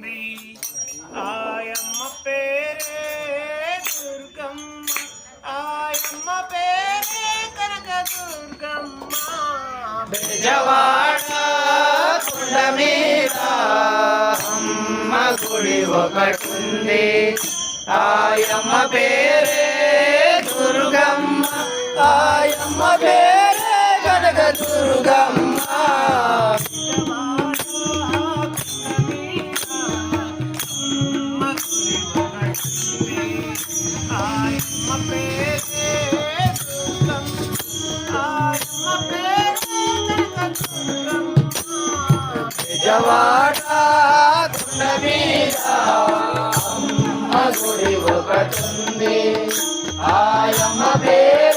ఒకటుంది ఆయమ్మ పేరే దుర్గమ్మ ఆయమ్మ పేరే కనక దుర్గమ్మ బెజవాడ కొండ మీద అమ్మ గుడి ఒకటుంది ఆయమ్మ పేరే దుర్గమ్మ ఆయమ్మ పేరే కనక దుర్గమ్మ బెజవాడ కొండ మీద అమ్మ గుడి ఒకటుంది ఆయమ్మ పేరే